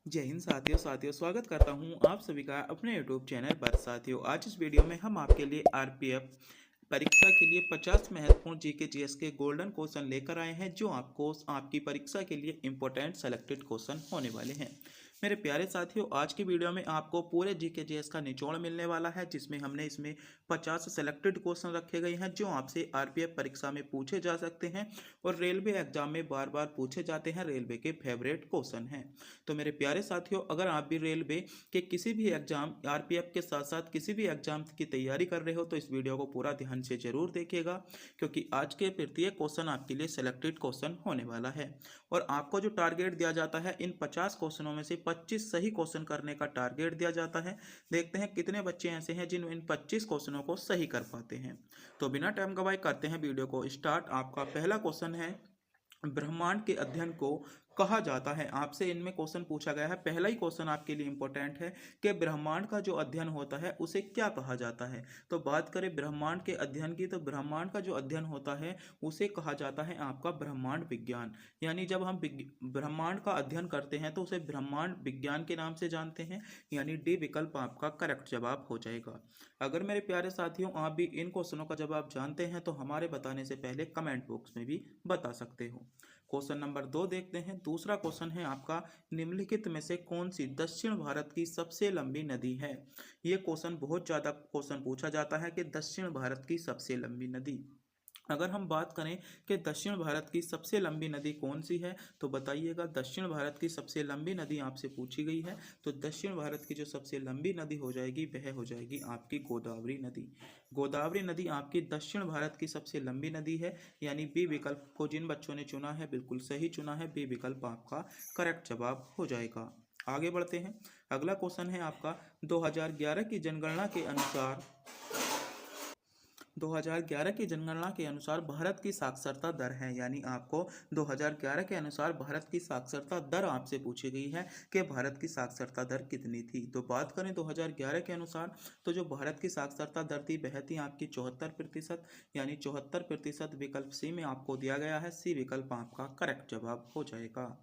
जय हिंद साथियों स्वागत करता हूं आप सभी का अपने यूट्यूब चैनल पर। साथियों, आज इस वीडियो में हम आपके लिए आरपीएफ परीक्षा के लिए 50 महत्वपूर्ण जीके जीएस के गोल्डन क्वेश्चन लेकर आए हैं, जो आपको आपकी परीक्षा के लिए इंपॉर्टेंट सेलेक्टेड क्वेश्चन होने वाले हैं। मेरे प्यारे साथियों, आज की वीडियो में आपको पूरे जीके जीएस का निचोड़ मिलने वाला है, जिसमें हमने इसमें 50 सेलेक्टेड क्वेश्चन रखे गए हैं, जो आपसे आरपीएफ परीक्षा में पूछे जा सकते हैं और रेलवे एग्जाम में बार बार पूछे जाते हैं। रेलवे के फेवरेट क्वेश्चन हैं। तो मेरे प्यारे साथियों, अगर आप भी रेलवे के किसी भी एग्जाम, आरपीएफ के साथ साथ किसी भी एग्जाम की तैयारी कर रहे हो, तो इस वीडियो को पूरा ध्यान से जरूर देखिएगा, क्योंकि आज के प्रत्येक क्वेश्चन आपके लिए सिलेक्टेड क्वेश्चन होने वाला है। और आपको जो टारगेट दिया जाता है, इन 50 क्वेश्चनों में से 25 सही क्वेश्चन करने का टारगेट दिया जाता है। देखते हैं कितने बच्चे ऐसे हैं जिन इन 25 क्वेश्चनों को सही कर पाते हैं। तो बिना टाइम गवाए करते हैं वीडियो को स्टार्ट। आपका पहला क्वेश्चन है, ब्रह्मांड के अध्ययन को कहा जाता है। आपसे इनमें क्वेश्चन पूछा गया है। पहला ही क्वेश्चन आपके लिए इंपॉर्टेंट है कि ब्रह्मांड का जो अध्ययन होता है उसे क्या कहा जाता है। तो बात करें ब्रह्मांड के अध्ययन की, तो ब्रह्मांड का जो अध्ययन होता है उसे कहा जाता है आपका ब्रह्मांड विज्ञान। यानी जब हम ब्रह्मांड का अध्ययन करते हैं तो उसे ब्रह्मांड विज्ञान के नाम से जानते हैं। यानी डी विकल्प आपका करेक्ट जवाब हो जाएगा। अगर मेरे प्यारे साथियों आप भी इन क्वेश्चनों का जवाब जानते हैं तो हमारे बताने से पहले कमेंट बॉक्स में भी बता सकते हो। क्वेश्चन नंबर 2 देखते हैं। दूसरा क्वेश्चन है आपका, निम्नलिखित में से कौन सी दक्षिण भारत की सबसे लंबी नदी है। ये क्वेश्चन बहुत ज़्यादा क्वेश्चन पूछा जाता है कि दक्षिण भारत की सबसे लंबी नदी। अगर हम बात करें कि दक्षिण भारत की सबसे लंबी नदी कौन सी है, तो बताइएगा। दक्षिण भारत की सबसे लंबी नदी आपसे पूछी गई है, तो दक्षिण भारत की जो सबसे लंबी नदी हो जाएगी वह हो जाएगी आपकी गोदावरी नदी। गोदावरी नदी आपकी दक्षिण भारत की सबसे लंबी नदी है। यानी बी विकल्प को जिन बच्चों ने चुना है बिल्कुल सही चुना है। बी विकल्प आपका करेक्ट जवाब हो जाएगा। आगे बढ़ते हैं। अगला क्वेश्चन है आपका, 2011 की जनगणना के अनुसार 2011 की जनगणना के अनुसार भारत की साक्षरता दर है। यानी आपको 2011 के अनुसार भारत की साक्षरता दर आपसे पूछी गई है कि भारत की साक्षरता दर कितनी थी। तो बात करें 2011 के अनुसार, तो जो भारत की साक्षरता दर थी वह थी आपकी 74%। यानी 74% विकल्प सी में आपको दिया गया है। सी विकल्प आपका करेक्ट जवाब हो जाएगा।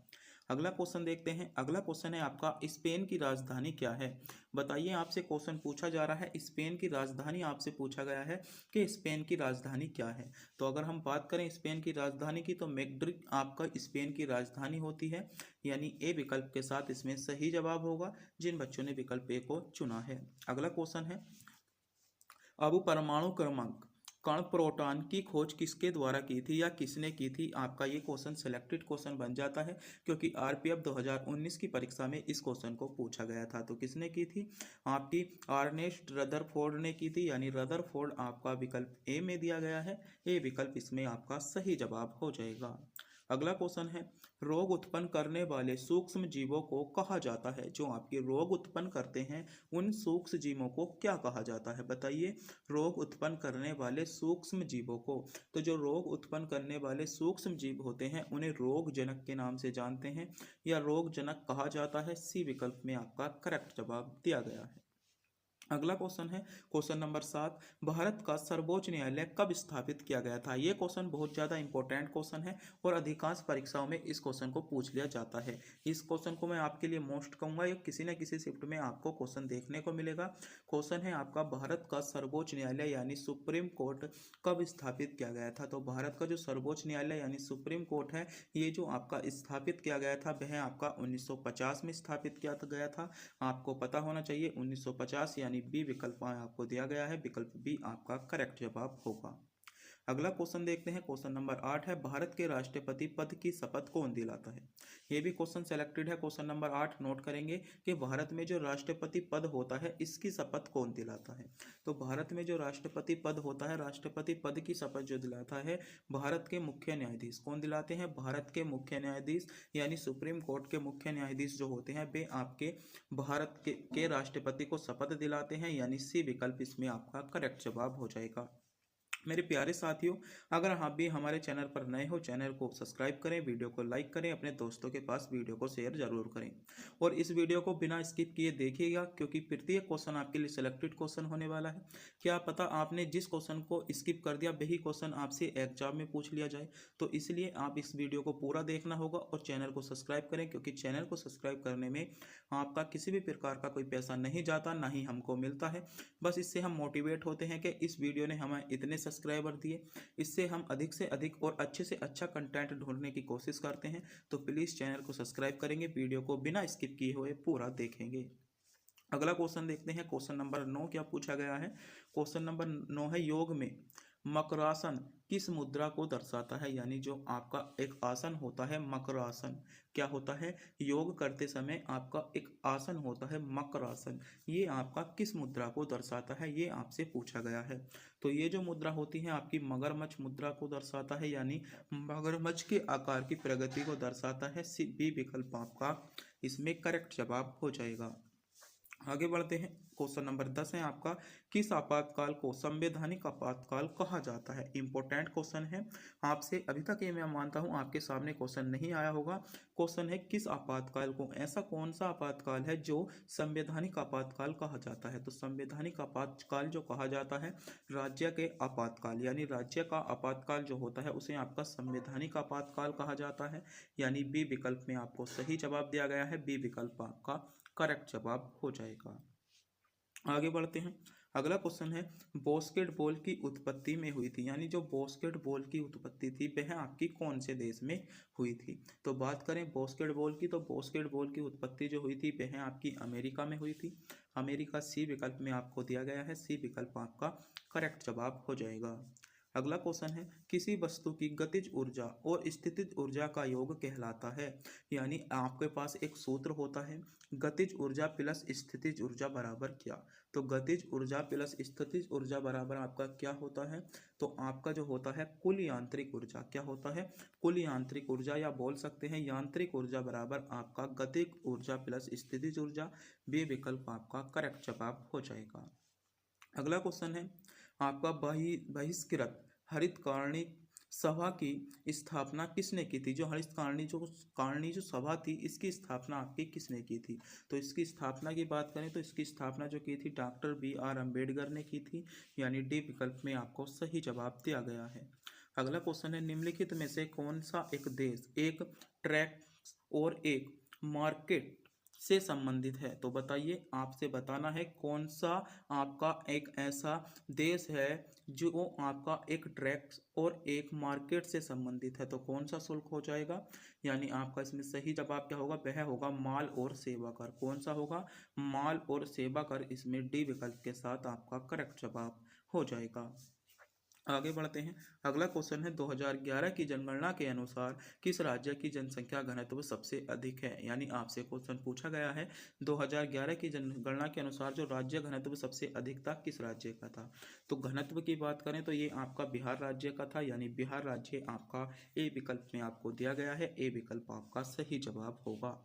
अगला क्वेश्चन देखते हैं। अगला क्वेश्चन है आपका, स्पेन की राजधानी क्या है। बताइए, आपसे क्वेश्चन पूछा जा रहा है, स्पेन की राजधानी आपसे पूछा गया है कि स्पेन की राजधानी क्या है। तो अगर हम बात करें स्पेन की राजधानी की, तो मैड्रिड आपका स्पेन की राजधानी होती है। यानी ए विकल्प के साथ इसमें सही जवाब होगा, जिन बच्चों ने विकल्प ए को चुना है। अगला क्वेश्चन है, अब परमाणु क्रमांक कण प्रोटॉन की खोज किसके द्वारा की थी या किसने की थी। आपका ये क्वेश्चन सिलेक्टेड क्वेश्चन बन जाता है, क्योंकि आरपीएफ 2019 की परीक्षा में इस क्वेश्चन को पूछा गया था। तो किसने की थी, आपकी अर्नेस्ट रदरफोर्ड ने की थी। यानी रदरफोर्ड आपका विकल्प ए में दिया गया है। ए विकल्प इसमें आपका सही जवाब हो जाएगा। अगला क्वेश्चन है, रोग उत्पन्न करने वाले सूक्ष्म जीवों को कहा जाता है। जो आपके रोग उत्पन्न करते हैं उन सूक्ष्म जीवों को क्या कहा जाता है। बताइए, रोग उत्पन्न करने वाले सूक्ष्म जीवों को। तो जो रोग उत्पन्न करने वाले सूक्ष्म जीव होते हैं उन्हें रोग जनक के नाम से जानते हैं या रोग जनक कहा जाता है। सी विकल्प में आपका करेक्ट जवाब दिया गया है। अगला क्वेश्चन है क्वेश्चन नंबर 7, भारत का सर्वोच्च न्यायालय कब स्थापित किया गया था। ये क्वेश्चन बहुत ज़्यादा इंपॉर्टेंट क्वेश्चन है और अधिकांश परीक्षाओं में इस क्वेश्चन को पूछ लिया जाता है। इस क्वेश्चन को मैं आपके लिए मोस्ट कहूँगा, ये किसी न किसी शिफ्ट में आपको क्वेश्चन देखने को मिलेगा। क्वेश्चन है आपका, भारत का सर्वोच्च न्यायालय यानी सुप्रीम कोर्ट कब स्थापित किया गया था। तो भारत का जो सर्वोच्च न्यायालय यानी सुप्रीम कोर्ट है, ये जो आपका स्थापित किया गया था वह आपका 1950 में स्थापित किया गया था। आपको पता होना चाहिए 1950, यानी बी विकल्प आपको दिया गया है। विकल्प बी आपका करेक्ट जवाब होगा। अगला क्वेश्चन देखते हैं। क्वेश्चन नंबर 8 है, भारत के राष्ट्रपति पद की शपथ कौन दिलाता है। ये भी क्वेश्चन सेलेक्टेड है। क्वेश्चन नंबर 8 नोट करेंगे कि भारत में जो राष्ट्रपति पद होता है इसकी शपथ कौन दिलाता है। तो भारत में जो राष्ट्रपति पद होता है, राष्ट्रपति पद की शपथ जो दिलाता है भारत के मुख्य न्यायाधीश कौन दिलाते हैं। भारत के मुख्य न्यायाधीश यानी सुप्रीम कोर्ट के मुख्य न्यायाधीश जो होते हैं वे आपके भारत के राष्ट्रपति को शपथ दिलाते हैं। यानी सी विकल्प इसमें आपका करेक्ट जवाब हो जाएगा। मेरे प्यारे साथियों, अगर आप भी हमारे चैनल पर नए हो, चैनल को सब्सक्राइब करें, वीडियो को लाइक करें, अपने दोस्तों के पास वीडियो को शेयर जरूर करें और इस वीडियो को बिना स्किप किए देखिएगा, क्योंकि प्रत्येक क्वेश्चन आपके लिए सिलेक्टेड क्वेश्चन होने वाला है। क्या पता आपने जिस क्वेश्चन को स्किप कर दिया वही क्वेश्चन आपसे एग्जाम में पूछ लिया जाए। तो इसलिए आप इस वीडियो को पूरा देखना होगा और चैनल को सब्सक्राइब करें, क्योंकि चैनल को सब्सक्राइब करने में आपका किसी भी प्रकार का कोई पैसा नहीं जाता, ना ही हमको मिलता है। बस इससे हम मोटिवेट होते हैं कि इस वीडियो ने हमें इतने सब्सक्राइबर दिए, इससे हम अधिक से अधिक और अच्छे से अच्छा कंटेंट ढूंढने की कोशिश करते हैं। तो प्लीज़ चैनल को सब्सक्राइब करेंगे, वीडियो को बिना स्किप किए हुए पूरा देखेंगे। अगला क्वेश्चन देखते हैं। क्वेश्चन नंबर 9 क्या पूछा गया है। क्वेश्चन नंबर 9 है, योग में मकरासन किस मुद्रा को दर्शाता है। यानी जो आपका एक आसन होता है मकरासन, क्या होता है, योग करते समय आपका एक आसन होता है मकरासन, ये आपका किस मुद्रा को दर्शाता है, ये आपसे पूछा गया है। तो ये जो मुद्रा होती है आपकी मगरमच्छ मुद्रा को दर्शाता है, यानी मगरमच्छ के आकार की प्रगति को दर्शाता है। सी बी विकल्प आपका इसमें करेक्ट जवाब हो जाएगा। आगे बढ़ते हैं। क्वेश्चन नंबर 10 है आपका, किस आपातकाल को संवैधानिक आपातकाल कहा जाता है। इंपॉर्टेंट क्वेश्चन है, आपसे अभी तक ये मैं मानता हूँ आपके सामने क्वेश्चन नहीं आया होगा। क्वेश्चन है, किस आपातकाल को, ऐसा कौन सा आपातकाल है जो संवैधानिक आपातकाल कहा जाता है। तो संवैधानिक आपातकाल जो कहा जाता है, राज्य के आपातकाल, यानी राज्य का आपातकाल जो होता है उसे आपका संवैधानिक आपातकाल कहा जाता है। यानी बी विकल्प में आपको सही जवाब दिया गया है, बी विकल्प आपका करेक्ट जवाब हो जाएगा। आगे बढ़ते हैं। अगला क्वेश्चन है, बास्केटबॉल की उत्पत्ति में हुई थी, यानी जो बास्केटबॉल की उत्पत्ति थी वह आपकी कौन से देश में हुई थी। तो बात करें बास्केटबॉल की, तो बास्केटबॉल की उत्पत्ति जो हुई थी वह आपकी अमेरिका में हुई थी। अमेरिका सी विकल्प में आपको दिया गया है, सी विकल्प आपका करेक्ट जवाब हो जाएगा। अगला क्वेश्चन है, किसी वस्तु की गतिज ऊर्जा और स्थितिज ऊर्जा का योग कहलाता है। यानी आपके पास एक सूत्र होता है, गतिज ऊर्जा प्लस स्थितिज ऊर्जा बराबर क्या। तो गतिज ऊर्जा प्लस स्थितिज ऊर्जा बराबर आपका क्या होता है, तो आपका जो होता है कुल यांत्रिक ऊर्जा। क्या होता है, कुल यांत्रिक ऊर्जा, या बोल सकते हैं यांत्रिक ऊर्जा बराबर आपका गतिज ऊर्जा प्लस स्थितिज ऊर्जा। बी विकल्प आपका करेक्ट जवाब हो जाएगा। अगला क्वेश्चन है आपका, बहिष्कृत हरितकारणी सभा की स्थापना किसने की थी। जो हरितकारणी जो सभा थी इसकी स्थापना आपकी किसने की थी। तो इसकी स्थापना की बात करें तो इसकी स्थापना जो की थी डॉक्टर B.R. अम्बेडकर ने की थी। यानी डी विकल्प में आपको सही जवाब दिया गया है। अगला क्वेश्चन है, निम्नलिखित में से कौन सा एक देश एक ट्रैक और एक मार्केट से संबंधित है। तो बताइए, आपसे बताना है कौन सा आपका एक ऐसा देश है जो आपका एक ट्रैक और एक मार्केट से संबंधित है। तो कौन सा शुल्क हो जाएगा, यानी आपका इसमें सही जवाब क्या होगा, वह होगा माल और सेवा कर। कौन सा होगा, माल और सेवा कर, इसमें डी विकल्प के साथ आपका करेक्ट जवाब हो जाएगा। आगे बढ़ते हैं। अगला क्वेश्चन है, 2011 की जनगणना के अनुसार किस राज्य की जनसंख्या घनत्व सबसे अधिक है। यानी आपसे क्वेश्चन पूछा गया है 2011 की जनगणना के अनुसार जो राज्य घनत्व सबसे अधिक था किस राज्य का था। तो घनत्व की बात करें तो ये आपका बिहार राज्य का था, यानी बिहार राज्य आपका ए विकल्प में आपको दिया गया है, ए विकल्प आपका सही जवाब होगा।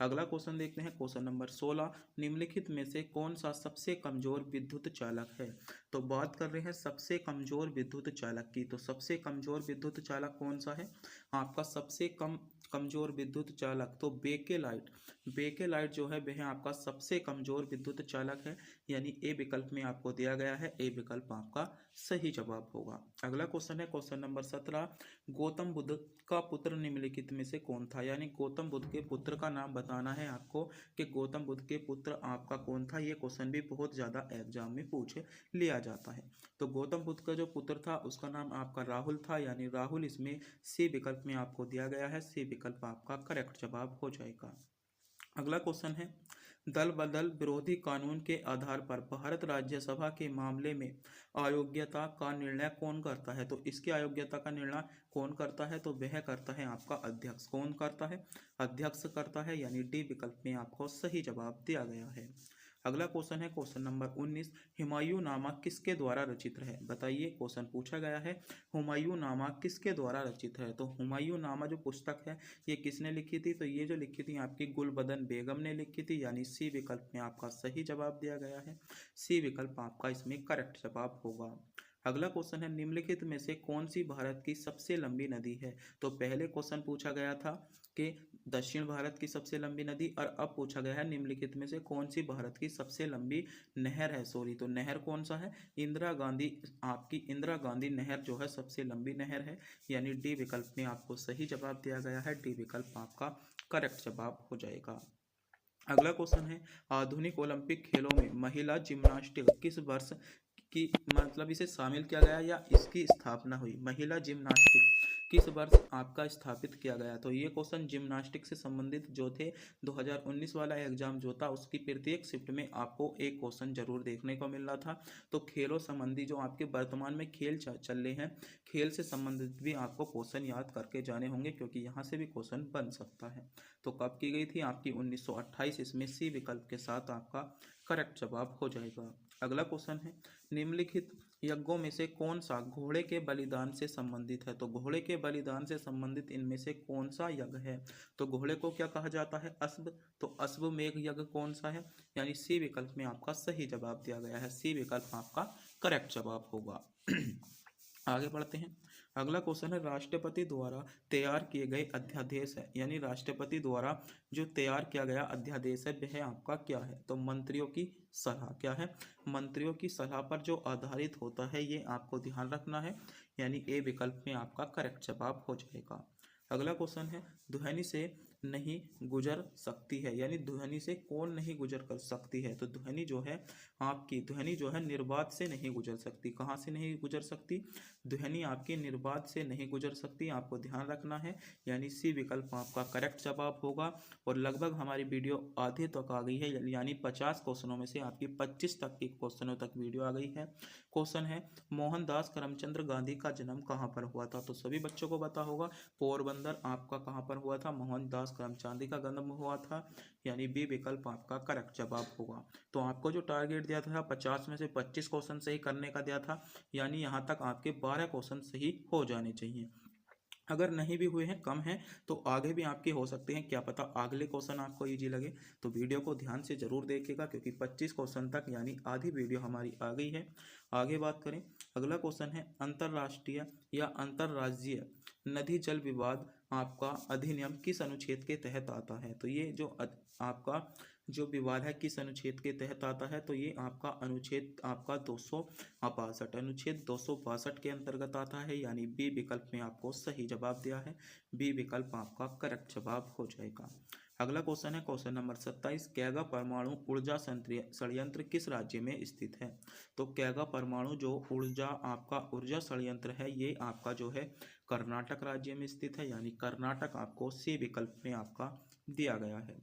अगला क्वेश्चन देखते हैं। क्वेश्चन नंबर 16, निम्नलिखित में से कौन सा सबसे कमजोर विद्युत चालक है। तो बात कर रहे हैं सबसे कमजोर विद्युत चालक की। तो सबसे कमजोर विद्युत चालक कौन सा है, आपका सबसे कमजोर विद्युत चालक तो बेकेलाइट। बेकेलाइट जो है वह आपका सबसे कमजोर विद्युत चालक है, यानी ए विकल्प में आपको दिया गया है, ए विकल्प आपका सही जवाब होगा। अगला क्वेश्चन है क्वेश्चन नंबर 17, गौतम बुद्ध का पुत्र निम्नलिखित में से कौन था। यानी गौतम बुद्ध के पुत्र का नाम बताना है आपको कि गौतम बुद्ध के पुत्र आपका कौन था। ये क्वेश्चन भी बहुत ज़्यादा एग्जाम में पूछ लिया जाता है। तो गौतम बुद्ध का जो पुत्र था उसका नाम आपका राहुल था, यानी राहुल इसमें सी विकल्प में आपको दिया गया है, सी विकल्प आपका करेक्ट जवाब हो जाएगा। अगला क्वेश्चन है, दल बदल विरोधी कानून के आधार पर भारत राज्यसभा के मामले में अयोग्यता का निर्णय कौन करता है। तो इसकी अयोग्यता का निर्णय कौन करता है, तो वह करता है आपका अध्यक्ष। कौन करता है, अध्यक्ष करता है, यानी डी विकल्प में आपको सही जवाब दिया गया है। अगला क्वेश्चन है क्वेश्चन नंबर 19, हुमायूं नामा किसके द्वारा रचित है। बताइए, क्वेश्चन पूछा गया है हुमायूं नामा किसके द्वारा रचित है। तो हुमायूं नामा जो पुस्तक है ये किसने लिखी थी, तो ये जो लिखी थी आपकी गुलबदन बेगम ने लिखी थी, यानी सी विकल्प में आपका सही जवाब दिया गया है, सी विकल्प आपका इसमें करेक्ट जवाब होगा। अगला क्वेश्चन है निम्नलिखित में से कौन सी भारत की सबसे लंबी नदी है। तो पहले क्वेश्चन पूछा गया था कि दक्षिण भारत की सबसे लंबी नदी, और अब पूछा गया है निम्नलिखित में से कौन सी भारत की सबसे लंबी नहर है। सॉरी, तो नहर कौन सा है, इंदिरा गांधी, आपकी इंदिरा गांधी नहर जो है सबसे लंबी नहर है, यानी डी विकल्प में आपको सही जवाब दिया गया है। डी विकल्प आपका करेक्ट जवाब हो जाएगा। अगला क्वेश्चन है आधुनिक ओलंपिक खेलों में महिला जिम्नास्टिक किस वर्ष की, मतलब इसे शामिल किया गया या इसकी स्थापना हुई। महिला जिम्नास्टिक किस वर्ष आपका स्थापित किया गया। तो ये क्वेश्चन जिम्नास्टिक से संबंधित जो थे 2019 वाला एग्जाम जो था उसकी प्रत्येक शिफ्ट में आपको एक क्वेश्चन जरूर देखने को मिल रहा था। तो खेलों संबंधी जो आपके वर्तमान में खेल चल रहे हैं, खेल से संबंधित भी आपको क्वेश्चन याद करके जाने होंगे, क्योंकि यहाँ से भी क्वेश्चन बन सकता है। तो कब की गई थी आपकी 1928, इसमें सी विकल्प के साथ आपका करेक्ट जवाब हो जाएगा। अगला क्वेश्चन है निम्नलिखित यज्ञों में से कौन सा घोड़े के बलिदान से संबंधित है। तो घोड़े के बलिदान से संबंधित इनमें से कौन सा यज्ञ है। तो घोड़े को क्या कहा जाता है, अश्व। तो अश्वमेध यज्ञ कौन सा है, यानी सी विकल्प में आपका सही जवाब दिया गया है। सी विकल्प आपका करेक्ट जवाब होगा। आगे बढ़ते हैं। अगला क्वेश्चन है राष्ट्रपति द्वारा तैयार किए गए अध्यादेश है, यानी राष्ट्रपति द्वारा जो तैयार किया गया अध्यादेश है वह आपका क्या है। तो मंत्रियों की सलाह, क्या है, मंत्रियों की सलाह पर जो आधारित होता है, ये आपको ध्यान रखना है, यानी ए विकल्प में आपका करेक्ट जवाब हो जाएगा। अगला क्वेश्चन है ध्वनि से नहीं गुजर सकती है, यानी ध्वनि से कौन नहीं गुजर कर सकती है। तो ध्वनि जो है आपकी, ध्वनि जो है निर्बाध से नहीं गुजर सकती। कहाँ से नहीं गुजर सकती, ध्वनि आपकी निर्बाध से नहीं गुजर सकती, आपको ध्यान रखना है, यानी सी विकल्प आपका करेक्ट जवाब होगा। और लगभग हमारी वीडियो आधे तक आ गई है, यानी 50 क्वेश्चनों में से आपकी 25 तक की क्वेश्चनों तक वीडियो आ गई है। क्वेश्चन है मोहनदास करमचंद गांधी का जन्म कहाँ पर हुआ था। तो सभी बच्चों को पता होगा पोरबंदर आपका कहाँ पर हुआ था, मोहनदास करमचंद का जन्म हुआ था, यानी बी विकल्प आपका करेक्ट जवाब होगा। तो आपको जो टारगेट दिया था 50 में से 25 क्वेश्चन सही करने का दिया था, यानी यहाँ तक आपके 12 क्वेश्चन सही हो जाने चाहिए। अगर नहीं भी हुए हैं, कम हैं, तो आगे भी आपके हो सकते हैं, क्या पता अगले क्वेश्चन आपको इजी लगे। तो वीडियो को ध्यान से जरूर देखिएगा, क्योंकि 25 क्वेश्चन तक यानी आधी वीडियो हमारी आ गई है। आगे बात करें, अगला क्वेश्चन है अंतर्राष्ट्रीय या अंतर्राज्यीय नदी जल विवाद आपका अधिनियम किस अनुच्छेद के तहत आता है। तो ये जो आपका जो विवाद है किस अनुच्छेद के तहत आता है। तो ये आपका अनुच्छेद आपका 262, अनुच्छेद 262 के अंतर्गत आता है, यानी बी विकल्प में आपको सही जवाब दिया है। बी विकल्प आपका करेक्ट जवाब हो जाएगा। अगला क्वेश्चन है क्वेश्चन नंबर 27, कैगा परमाणु ऊर्जा संयंत्र किस राज्य में स्थित है। तो कैगा परमाणु जो आपका ऊर्जा संयंत्र है, ये आपका जो है कर्नाटक राज्य में स्थित है, यानी कर्नाटक आपको सी विकल्प में आपका दिया गया है।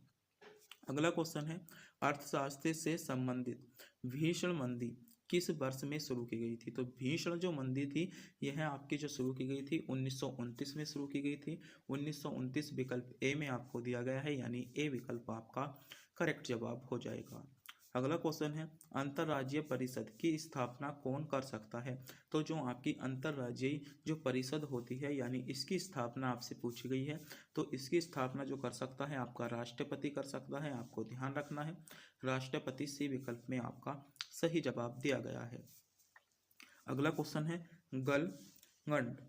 अगला क्वेश्चन है अर्थशास्त्र से संबंधित भीषण मंदी किस वर्ष में शुरू की गई थी। तो भीषण जो मंदी थी यह आपकी जो शुरू की गई थी 1929 में शुरू की गई थी। 1929 विकल्प ए में आपको दिया गया है, यानी ए विकल्प आपका करेक्ट जवाब हो जाएगा। अगला क्वेश्चन है अंतर्राज्यीय परिषद की स्थापना कौन कर सकता है। तो जो आपकी अंतर्राज्यीय जो परिषद होती है, यानी इसकी स्थापना आपसे पूछी गई है, तो इसकी स्थापना जो कर सकता है आपका राष्ट्रपति कर सकता है, आपको ध्यान रखना है। राष्ट्रपति सी विकल्प में आपका सही जवाब दिया गया है। अगला क्वेश्चन है गलगंड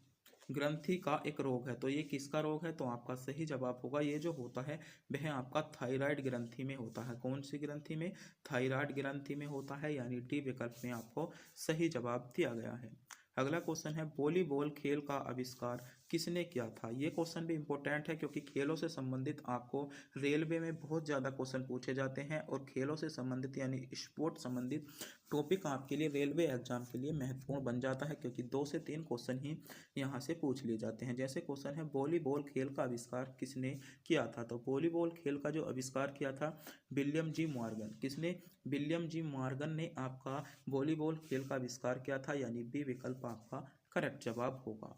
ग्रंथि का एक रोग है, तो ये किसका रोग है। तो आपका सही जवाब होगा, ये जो होता है वह आपका थायराइड ग्रंथि में होता है। कौन सी ग्रंथि में, थायराइड ग्रंथि में होता है, यानी डी विकल्प में आपको सही जवाब दिया गया है। अगला क्वेश्चन है वॉलीबॉल खेल का आविष्कार किसने किया था। ये क्वेश्चन भी इंपॉर्टेंट है, क्योंकि खेलों से संबंधित आपको रेलवे में बहुत ज़्यादा क्वेश्चन पूछे जाते हैं, और खेलों से संबंधित यानी स्पोर्ट संबंधित टॉपिक आपके लिए रेलवे एग्जाम के लिए महत्वपूर्ण बन जाता है, क्योंकि 2 से 3 क्वेश्चन ही यहाँ से पूछ लिए जाते हैं। जैसे क्वेश्चन है वॉलीबॉल खेल का आविष्कार किसने किया था। तो वॉलीबॉल खेल का जो आविष्कार किया था विलियम जी मॉर्गन, किसने, विलियम जी मॉर्गन ने आपका वॉलीबॉल खेल का आविष्कार किया था, यानी बी विकल्प आपका करेक्ट जवाब होगा।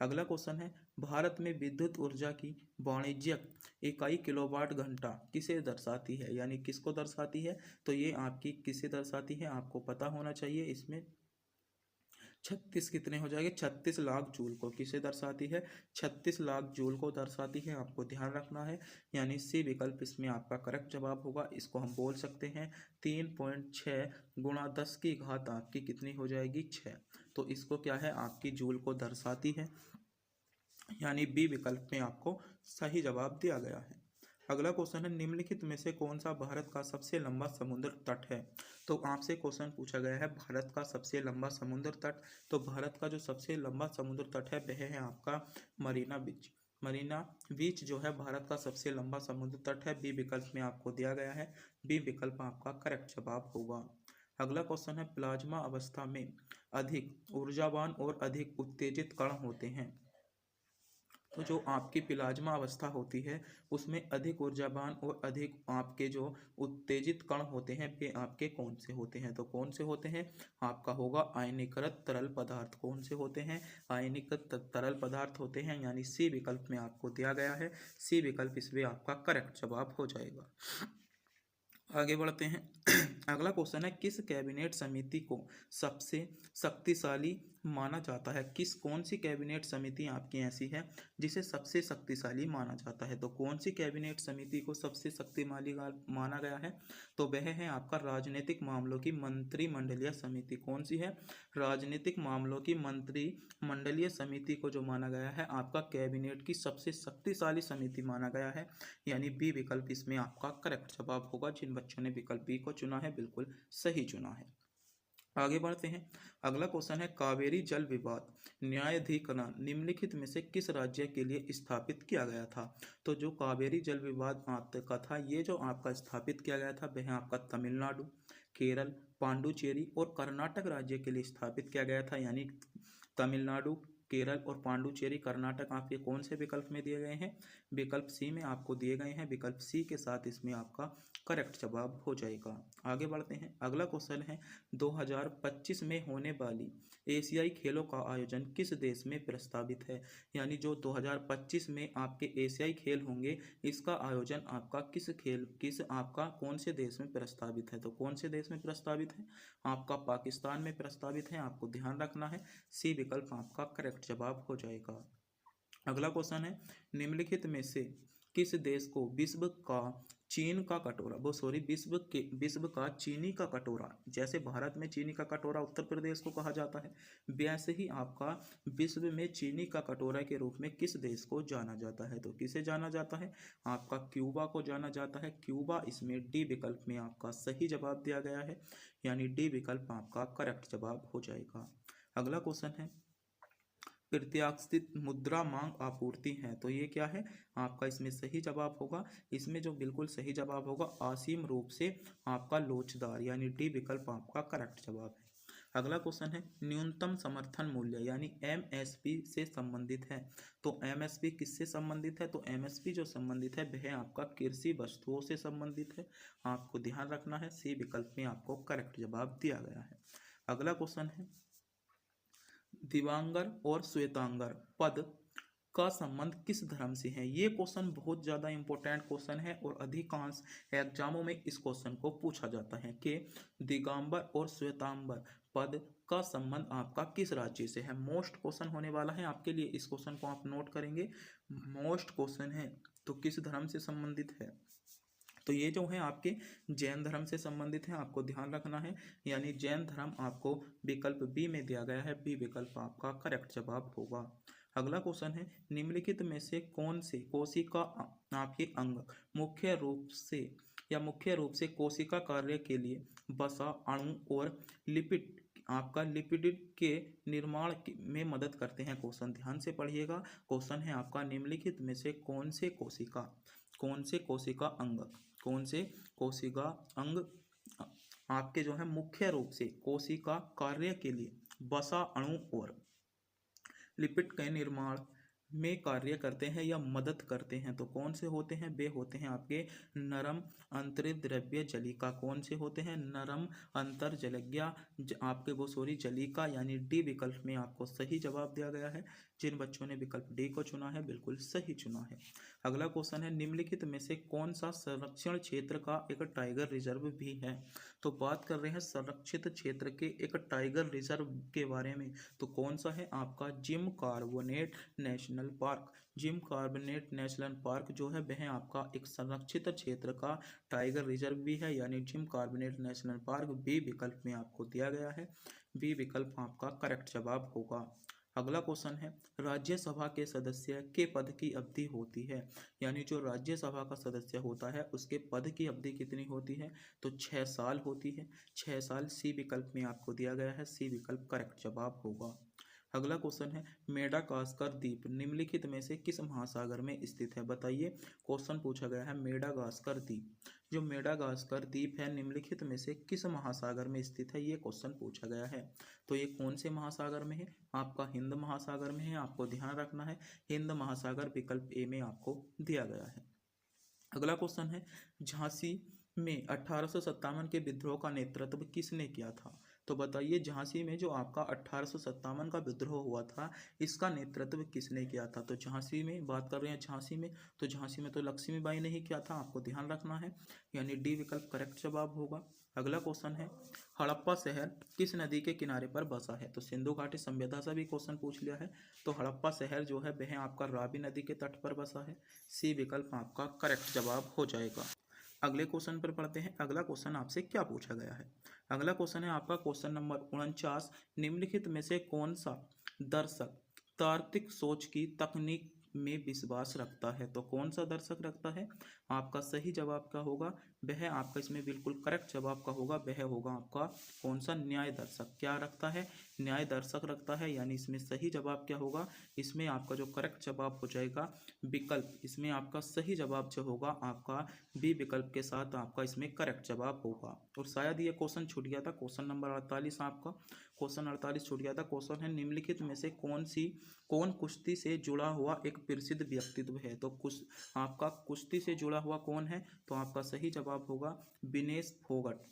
अगला क्वेश्चन है भारत में विद्युत ऊर्जा की वाणिज्यिक इकाई किलोवाट घंटा किसे दर्शाती है, यानी किसको दर्शाती है। तो ये आपकी किसे दर्शाती है आपको पता होना चाहिए इसमें। 36 कितने हो जाएंगे, 36 लाख जूल को किसे दर्शाती है, 36 लाख जूल को दर्शाती है, आपको ध्यान रखना है। यानी सी विकल्प इसमें आपका करेक्ट जवाब होगा। इसको हम बोल सकते हैं 3.6 गुणा 10 की घात आपकी कितनी हो जाएगी, 6। तो इसको क्या है, आपकी जूल को दर्शाती है, यानी बी विकल्प में आपको सही जवाब दिया गया है। अगला क्वेश्चन है, निम्नलिखित में से कौन सा भारत का सबसे लंबा समुद्र तट है। तो आपसे क्वेश्चन पूछा गया है भारत का सबसे लंबा समुद्र तट। तो भारत का जो सबसे लंबा समुद्र तट है वह है आपका मरीना बीच। मरीना बीच जो है भारत का सबसे लंबा समुद्र तट है। बी विकल्प में आपको दिया गया है, बी विकल्प आपका करेक्ट जवाब होगा। अगला क्वेश्चन है, प्लाज्मा अवस्था में अधिक ऊर्जावान और अधिक उत्तेजित कण होते हैं। तो जो आपकी प्लाज्मा अवस्था होती है उसमें अधिक ऊर्जावान और अधिक आपके जो उत्तेजित कण होते हैं वे आपके कौन से होते हैं। तो कौन से होते हैं, आपका होगा आयनीकृत तरल पदार्थ। कौन से होते हैं, आयनीकृत तरल पदार्थ होते हैं, यानी सी विकल्प में आपको दिया गया है, सी विकल्प इसमें आपका करेक्ट जवाब हो जाएगा। आगे बढ़ते हैं। अगला क्वेश्चन है, किस कैबिनेट समिति को सबसे शक्तिशाली माना जाता है। कौन सी कैबिनेट समिति आपकी ऐसी है जिसे सबसे शक्तिशाली माना जाता है। तो कौन सी कैबिनेट समिति को सबसे शक्तिशाली माना गया है, तो वह है आपका राजनीतिक मामलों की मंत्रिमंडलीय समिति। कौन सी है, राजनीतिक मामलों की मंत्रिमंडलीय समिति को जो माना गया है आपका कैबिनेट की सबसे शक्तिशाली समिति माना गया है, यानी बी विकल्प इसमें आपका करेक्ट जवाब होगा। जिन बच्चों ने विकल्प बी को चुना है बिल्कुल सही चुना है। आगे बढ़ते हैं। अगला क्वेश्चन है, कावेरी जल विवाद न्यायाधिकरण निम्नलिखित में से किस राज्य के लिए स्थापित किया गया था। तो जो कावेरी जल विवाद आपका था ये जो आपका स्थापित किया गया था वह आपका तमिलनाडु, केरल, पांडुचेरी और कर्नाटक राज्य के लिए स्थापित किया गया था। यानी तमिलनाडु, केरल और पांडुचेरी, कर्नाटक आपके कौन से विकल्प में दिए गए हैं, विकल्प सी में आपको दिए गए हैं। विकल्प सी के साथ इसमें आपका करेक्ट जवाब हो जाएगा। आगे बढ़ते हैं। अगला क्वेश्चन है, 2025 में होने वाली एशियाई खेलों का आयोजन किस देश में प्रस्तावित है। यानी जो 2025 में आपके एशियाई खेल होंगे इसका आयोजन आपका किस आपका कौन से देश में प्रस्तावित है। तो कौन से देश में प्रस्तावित है, आपका पाकिस्तान में प्रस्तावित है, आपको ध्यान रखना है। सी विकल्प आपका करेक्ट जवाब हो जाएगा। अगला क्वेश्चन है, निम्नलिखित में से किस देश को विश्व का चीन का कटोरा विश्व का चीनी का कटोरा, जैसे भारत में चीनी का कटोरा उत्तर प्रदेश को कहा जाता है वैसे ही आपका विश्व में चीनी का कटोरा के रूप में किस देश को जाना जाता है। तो किसे जाना जाता है, आपका क्यूबा को जाना जाता है। क्यूबा इसमें डी विकल्प में आपका सही जवाब दिया गया है, यानी डी विकल्प आपका करेक्ट जवाब हो जाएगा। अगला क्वेश्चन है, प्रत्याशित मुद्रा मांग आपूर्ति है। तो ये क्या है, आपका इसमें सही जवाब होगा। इसमें जो बिल्कुल सही जवाब होगा, असीम रूप से आपका लोचदार, यानी डी विकल्प आपका करेक्ट जवाब है। अगला क्वेश्चन है, न्यूनतम समर्थन मूल्य यानी एमएसपी से संबंधित है। तो एमएसपी किससे संबंधित है, तो एमएसपी जो संबंधित है वह आपका कृषि वस्तुओं से संबंधित है, आपको ध्यान रखना है। सी विकल्प में आपको करेक्ट जवाब दिया गया है। अगला क्वेश्चन है, दिवांगर और श्वेतांगर पद का संबंध किस धर्म से है। ये क्वेश्चन बहुत ज़्यादा इंपॉर्टेंट क्वेश्चन है और अधिकांश एग्जामों में इस क्वेश्चन को पूछा जाता है कि दिगंबर और श्वेतांबर पद का संबंध आपका किस राज्य से है। मोस्ट क्वेश्चन होने वाला है आपके लिए, इस क्वेश्चन को आप नोट करेंगे। मोस्ट क्वेश्चन है तो किस धर्म से संबंधित है, तो ये जो है आपके जैन धर्म से संबंधित है, आपको ध्यान रखना है। यानी जैन धर्म आपको विकल्प बी में दिया गया है, बी विकल्प आपका करेक्ट जवाब होगा। अगला क्वेश्चन है, निम्नलिखित में से कौन से कोशिका आपके अंग मुख्य रूप से कोशिका कार्य के लिए वसा, अणु और लिपिड लिपिड के निर्माण में मदद करते हैं। क्वेश्चन ध्यान से पढ़िएगा। क्वेश्चन है आपका, निम्नलिखित में से कौन से कोशिका अंग आपके जो है मुख्य रूप से कोशिका कार्य के लिए वसा, अणु और लिपिड के निर्माण में कार्य करते हैं या मदद करते हैं। तो कौन से होते हैं, वे होते हैं आपके नरम अंतर्द्रव्य जलिका। कौन से होते हैं, नरम अंतर्जलज्ञा आपके जलिका, यानी डी विकल्प में आपको सही जवाब दिया गया है। जिन बच्चों ने विकल्प डी को चुना है बिल्कुल सही चुना है। अगला क्वेश्चन है, निम्नलिखित में से कौन सा संरक्षण क्षेत्र का एक टाइगर रिजर्व भी है? तो बात कर रहे हैं संरक्षित क्षेत्र के एक टाइगर रिजर्व के बारे में। तो कौन सा है आपका gym Corbett National park. Gym Corbett National park जो है वह आपका एक संरक्षित क्षेत्र का टाइगर रिजर्व भी है, यानी Jim Corbett National Park B विकल्प में आपको दिया गया है। बी विकल्प आपका करेक्ट जवाब होगा। अगला क्वेश्चन है, राज्यसभा के सदस्य के पद की अवधि होती है, यानी जो राज्यसभा का सदस्य होता है उसके पद की अवधि कितनी होती है? तो 6 साल होती है। 6 साल सी विकल्प में आपको दिया गया है। सी विकल्प करेक्ट जवाब होगा। अगला क्वेश्चन है, मेडागास्कर द्वीप निम्नलिखित में से किस महासागर में स्थित है? बताइए, क्वेश्चन पूछा गया है मेडागास्कर द्वीप। जो मेडागास्कर द्वीप है निम्नलिखित में से किस महासागर में स्थित है, ये क्वेश्चन पूछा गया है। तो ये कौन से महासागर में है? आपका हिंद महासागर में है। आपको ध्यान रखना है, हिंद महासागर विकल्प ए में आपको दिया गया है। अगला क्वेश्चन है, झांसी में 1857 के विद्रोह का नेतृत्व किसने किया था? तो बताइए, झांसी में जो आपका 1857 का विद्रोह हुआ था इसका नेतृत्व किसने किया था? तो झांसी में बात कर रहे हैं, झांसी में तो झांसी में तो लक्ष्मीबाई ने ही किया था। आपको ध्यान रखना है, यानी डी विकल्प करेक्ट जवाब होगा। अगला क्वेश्चन है, हड़प्पा शहर किस नदी के किनारे पर बसा है? तो सिंधु घाटी सभ्यता से भी क्वेश्चन पूछ लिया है। तो हड़प्पा शहर जो है वह आपका रावी नदी के तट पर बसा है। सी विकल्प आपका करेक्ट जवाब हो जाएगा। अगले क्वेश्चन पर पढ़ते हैं। अगला क्वेश्चन आपसे क्या पूछा गया है? अगला क्वेश्चन है आपका क्वेश्चन नंबर 49, निम्नलिखित में से कौन सा दर्शक तार्किक सोच की तकनीक में विश्वास रखता है? तो कौन सा दर्शक रखता है? आपका सही जवाब क्या होगा? वह आपका इसमें बिल्कुल करेक्ट जवाब का होगा, वह होगा आपका कौन सा? न्याय दर्शक। क्या रखता है? न्याय दर्शक रखता है, यानी इसमें सही जवाब क्या होगा? इसमें आपका जो करेक्ट जवाब हो जाएगा विकल्प, इसमें आपका सही जवाब जो होगा आपका बी विकल्प के साथ आपका इसमें करेक्ट जवाब होगा। और शायद ये क्वेश्चन छूट गया था, क्वेश्चन नंबर 48 आपका क्वेश्चन 48 छूट गया था। क्वेश्चन है, निम्नलिखित में से कौन कुश्ती से जुड़ा हुआ एक प्रसिद्ध व्यक्तित्व है? तो आपका कुश्ती से जुड़ा हुआ कौन है? तो आपका सही जवाब होगा विनेश फोगट।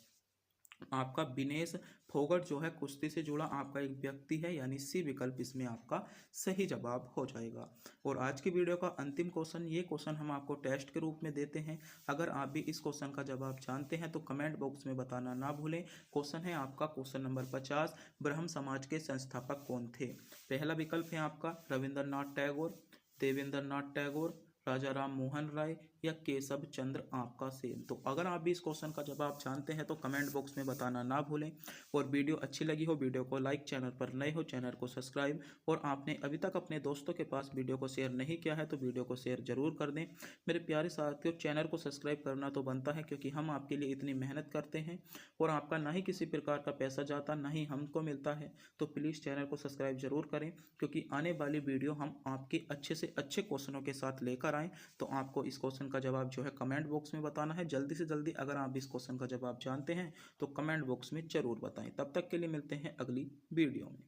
आपका विनेश फोगट जो है कुश्ती से जुड़ा आपका एक व्यक्ति है, यानी सी विकल्प इसमें आपका सही जवाब हो जाएगा। और आज की वीडियो का अंतिम क्वेश्चन, ये क्वेश्चन हम आपको टेस्ट के रूप में देते हैं। अगर आप भी इस क्वेश्चन का जवाब जानते हैं तो कमेंट बॉक्स में बताना ना भूलें। क्वेश्चन है आपका क्वेश्चन नंबर 50, ब्रह्म समाज के संस्थापक कौन थे? पहला विकल्प है आपका रविंद्रनाथ टैगोर, देवेंद्रनाथ टैगोर, राजा राम मोहन राय या केशव चंद्र आपका सेन। तो अगर आप भी इस क्वेश्चन का जवाब जानते हैं तो कमेंट बॉक्स में बताना ना भूलें। और वीडियो अच्छी लगी हो वीडियो को लाइक, चैनल पर नए हो चैनल को सब्सक्राइब, और आपने अभी तक अपने दोस्तों के पास वीडियो को शेयर नहीं किया है तो वीडियो को शेयर जरूर कर दें। मेरे प्यारे साथियों, चैनल को सब्सक्राइब करना तो बनता है, क्योंकि हम आपके लिए इतनी मेहनत करते हैं और आपका ना ही किसी प्रकार का पैसा जाता ना ही हमको मिलता है। तो प्लीज़ चैनल को सब्सक्राइब जरूर करें, क्योंकि आने वाली वीडियो हम आपके अच्छे से अच्छे क्वेश्चनों के साथ लेकर आएँ। तो आपको इस क्वेश्चन का जवाब जो है कमेंट बॉक्स में बताना है जल्दी से जल्दी। अगर आप इस क्वेश्चन का जवाब जानते हैं तो कमेंट बॉक्स में ज़रूर बताएं। तब तक के लिए मिलते हैं अगली वीडियो में।